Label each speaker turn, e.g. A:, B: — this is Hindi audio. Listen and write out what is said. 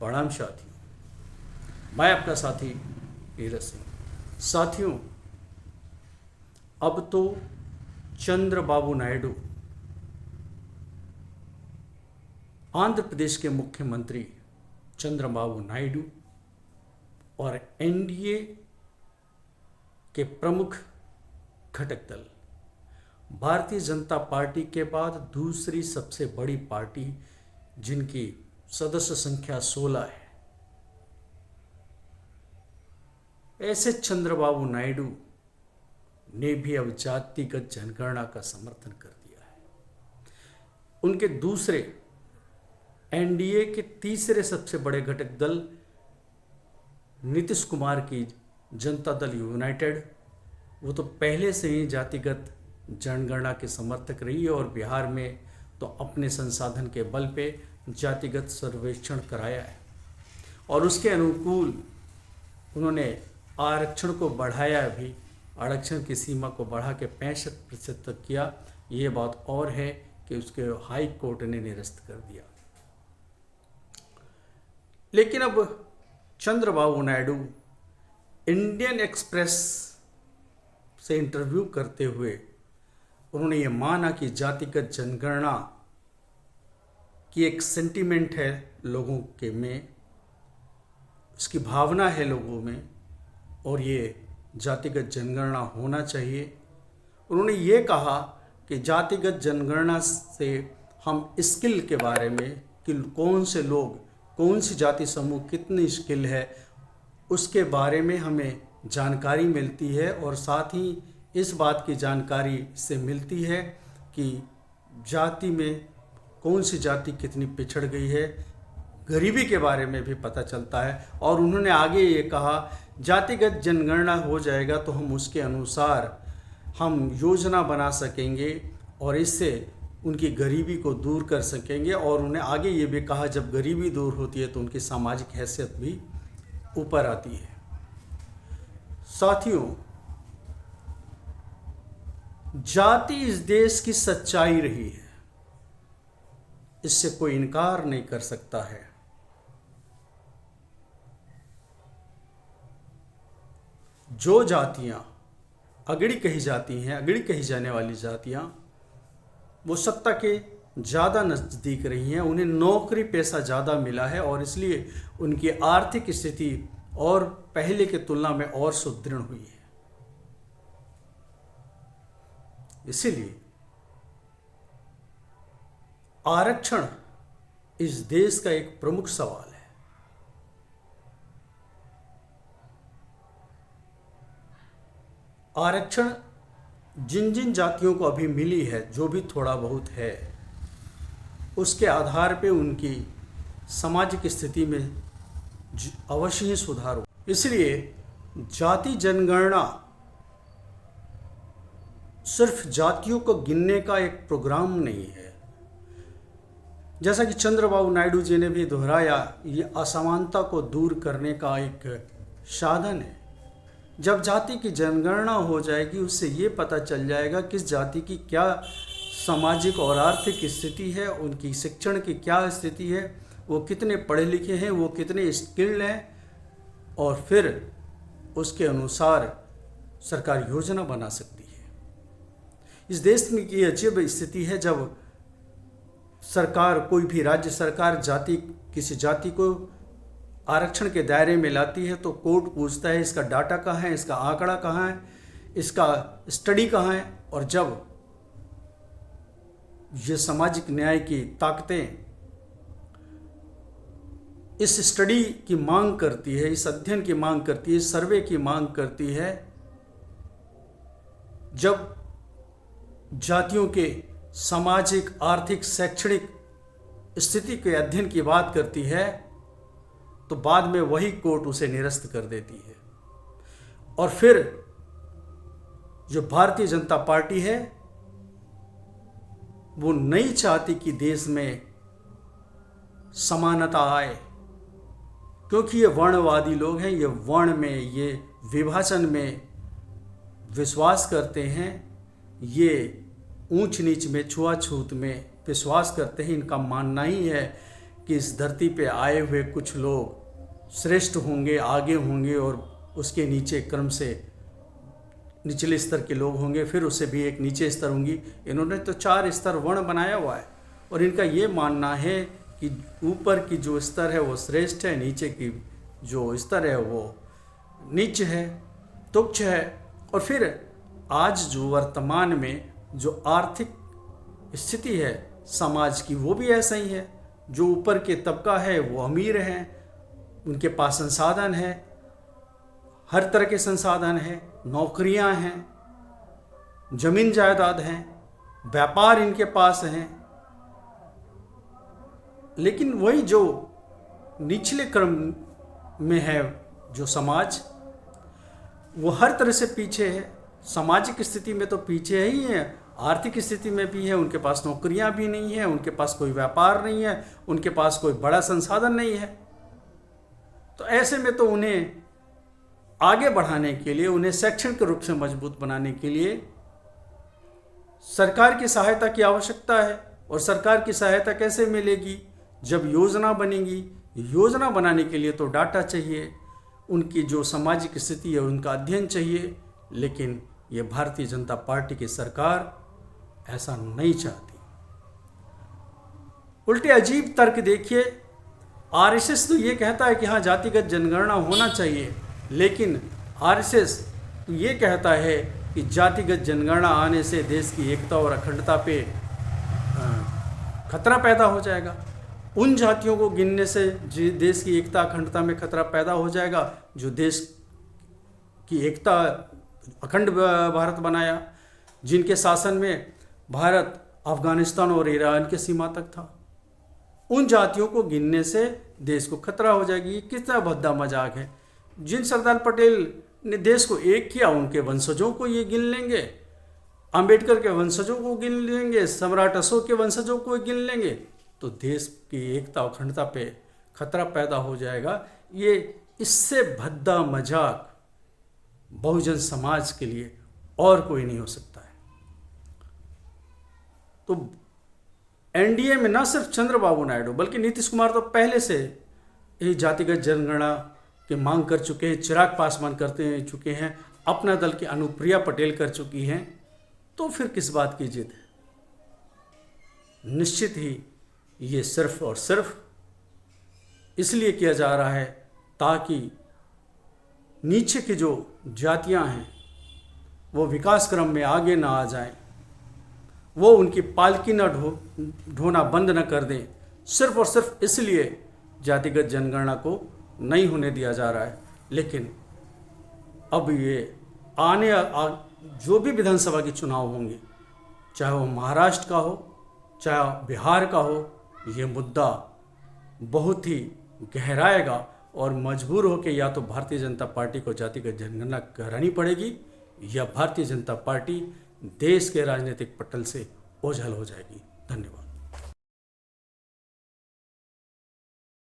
A: प्रणाम साथियों, मैं आपका साथी नीरज सिंह। साथियों, अब तो चंद्रबाबू नायडू आंध्र प्रदेश के मुख्यमंत्री चंद्रबाबू नायडू और एनडीए के प्रमुख घटक दल भारतीय जनता पार्टी के बाद दूसरी सबसे बड़ी पार्टी जिनकी सदस्य संख्या 16 है, ऐसे चंद्रबाबू नायडू ने भी अब जातिगत जनगणना का समर्थन कर दिया है। उनके दूसरे एनडीए के तीसरे सबसे बड़े घटक दल नीतीश कुमार की जनता दल यूनाइटेड, वो तो पहले से ही जातिगत जनगणना के समर्थक रही है और बिहार में तो अपने संसाधन के बल पे जातिगत सर्वेक्षण कराया है और उसके अनुकूल उन्होंने आरक्षण को बढ़ाया भी। आरक्षण की सीमा को बढ़ा के 65% तक किया। ये बात और है कि उसके हाई कोर्ट ने निरस्त कर दिया। लेकिन अब चंद्रबाबू नायडू इंडियन एक्सप्रेस से इंटरव्यू करते हुए उन्होंने ये माना कि जातिगत जनगणना की एक सेंटीमेंट है लोगों के में, उसकी भावना है लोगों में और ये जातिगत जनगणना होना चाहिए। उन्होंने ये कहा कि जातिगत जनगणना से हम स्किल के बारे में कि कौन से लोग, कौन सी जाति समूह कितनी स्किल है, उसके बारे में हमें जानकारी मिलती है और साथ ही इस बात की जानकारी से मिलती है कि जाति में कौन सी जाति कितनी पिछड़ गई है। गरीबी के बारे में भी पता चलता है। और उन्होंने आगे ये कहा, जातिगत जनगणना हो जाएगा तो हम उसके अनुसार हम योजना बना सकेंगे और इससे उनकी गरीबी को दूर कर सकेंगे। और उन्हें आगे ये भी कहा, जब गरीबी दूर होती है तो उनकी सामाजिक हैसियत भी ऊपर आती है। साथियों, जाति इस देश की सच्चाई रही है, इससे कोई इनकार नहीं कर सकता है। जो जातियां अगड़ी कही जाती हैं, अगड़ी कही जाने वाली जातियां, वो सत्ता के ज़्यादा नज़दीक रही हैं, उन्हें नौकरी पैसा ज़्यादा मिला है और इसलिए उनकी आर्थिक स्थिति और पहले की तुलना में और सुदृढ़ हुई है। इसीलिए आरक्षण इस देश का एक प्रमुख सवाल है। आरक्षण जिन जिन जातियों को अभी मिली है, जो भी थोड़ा बहुत है, उसके आधार पे उनकी सामाजिक स्थिति में अवश्य ही सुधार हो। इसलिए जाति जनगणना सिर्फ जातियों को गिनने का एक प्रोग्राम नहीं है। जैसा कि चंद्रबाबू नायडू जी ने भी दोहराया, ये असमानता को दूर करने का एक साधन है। जब जाति की जनगणना हो जाएगी, उससे ये पता चल जाएगा किस जाति की क्या सामाजिक और आर्थिक स्थिति है, उनकी शिक्षण की क्या स्थिति है, वो कितने पढ़े लिखे हैं, वो कितने स्किल्ड हैं, और फिर उसके अनुसार सरकार योजना बना सकती है। इस देश में की अजीब स्थिति है, जब सरकार, कोई भी राज्य सरकार किसी जाति को आरक्षण के दायरे में लाती है तो कोर्ट पूछता है इसका डाटा कहाँ है, इसका आंकड़ा कहाँ है, इसका स्टडी कहाँ है। और जब ये सामाजिक न्याय की ताकतें इस स्टडी की मांग करती है, इस अध्ययन की मांग करती है, सर्वे की मांग करती है, जब जातियों के सामाजिक, आर्थिक, शैक्षणिक स्थिति के अध्ययन की बात करती है, तो बाद में वही कोर्ट उसे निरस्त कर देती है। और फिर जो भारतीय जनता पार्टी है, वो नहीं चाहती कि देश में समानता आए, क्योंकि ये वर्णवादी लोग हैं, ये वर्ण में, ये विभाजन में विश्वास करते हैं, ये ऊंच नीच में, छुआछूत में विश्वास करते हैं। इनका मानना ही है कि इस धरती पे आए हुए कुछ लोग श्रेष्ठ होंगे, आगे होंगे और उसके नीचे क्रम से निचले स्तर के लोग होंगे, फिर उससे भी एक नीचे स्तर होंगी। इन्होंने तो 4 स्तर वर्ण बनाया हुआ है और इनका ये मानना है कि ऊपर की जो स्तर है वो श्रेष्ठ है, नीचे की जो स्तर है वो नीच है, तुच्छ है। और फिर आज जो वर्तमान में जो आर्थिक स्थिति है समाज की वो भी ऐसा ही है। जो ऊपर के तबका है वो अमीर हैं, उनके पास संसाधन है, हर तरह के संसाधन हैं, नौकरियां हैं, जमीन जायदाद हैं, व्यापार इनके पास हैं। लेकिन वही जो निचले क्रम में है जो समाज, वो हर तरह से पीछे है। सामाजिक स्थिति में तो पीछे ही है, आर्थिक स्थिति में भी है, उनके पास नौकरियां भी नहीं है, उनके पास कोई व्यापार नहीं है, उनके पास कोई बड़ा संसाधन नहीं है। तो ऐसे में तो उन्हें आगे बढ़ाने के लिए, उन्हें शैक्षणिक रूप से मजबूत बनाने के लिए सरकार की सहायता की आवश्यकता है। और सरकार की सहायता कैसे मिलेगी? जब योजना बनेगी। योजना बनाने के लिए तो डाटा चाहिए, उनकी जो सामाजिक स्थिति है उनका अध्ययन चाहिए। लेकिन ये भारतीय जनता पार्टी की सरकार ऐसा नहीं चाहती। उल्टे अजीब तर्क देखिए, आरएसएस तो ये कहता है कि हाँ जातिगत जनगणना होना चाहिए, लेकिन आरएसएस तो ये कहता है कि जातिगत जनगणना आने से देश की एकता और अखंडता पे खतरा पैदा हो जाएगा। उन जातियों को गिनने से देश की एकता अखंडता में खतरा पैदा हो जाएगा जो देश की एकता अखंड भारत बनाया, जिनके शासन में भारत अफगानिस्तान और ईरान की सीमा तक था। उन जातियों को गिनने से देश को खतरा हो जाएगी। ये कितना भद्दा मजाक है। जिन सरदार पटेल ने देश को एक किया उनके वंशजों को ये गिन लेंगे, अंबेडकर के वंशजों को गिन लेंगे, सम्राट अशोक के वंशजों को गिन लेंगे, तो देश की एकता और अखंडता पे खतरा पैदा हो जाएगा। ये इससे भद्दा मजाक बहुजन समाज के लिए और कोई नहीं हो सकता है। तो एनडीए में न सिर्फ चंद्रबाबू नायडू बल्कि नीतीश कुमार तो पहले से ही जातिगत जनगणना की मांग कर चुके हैं, चिराग पासवान करते चुके हैं, अपना दल की अनुप्रिया पटेल कर चुकी हैं। तो फिर किस बात की जिद है? निश्चित ही ये सिर्फ और सिर्फ इसलिए किया जा रहा है ताकि नीचे की जो जातियां हैं वो विकास क्रम में आगे ना आ जाएं, वो उनकी पालकी न ढोना बंद न कर दें। सिर्फ और सिर्फ इसलिए जातिगत जनगणना को नहीं होने दिया जा रहा है। लेकिन अब ये जो भी विधानसभा के चुनाव होंगे, चाहे वो महाराष्ट्र का हो चाहे बिहार का हो, ये मुद्दा बहुत ही गहराएगा और मजबूर होकर या तो भारतीय जनता पार्टी को जातिगत जनगणना करानी पड़ेगी या भारतीय जनता पार्टी देश के राजनीतिक पटल से ओझल हो जाएगी। धन्यवाद।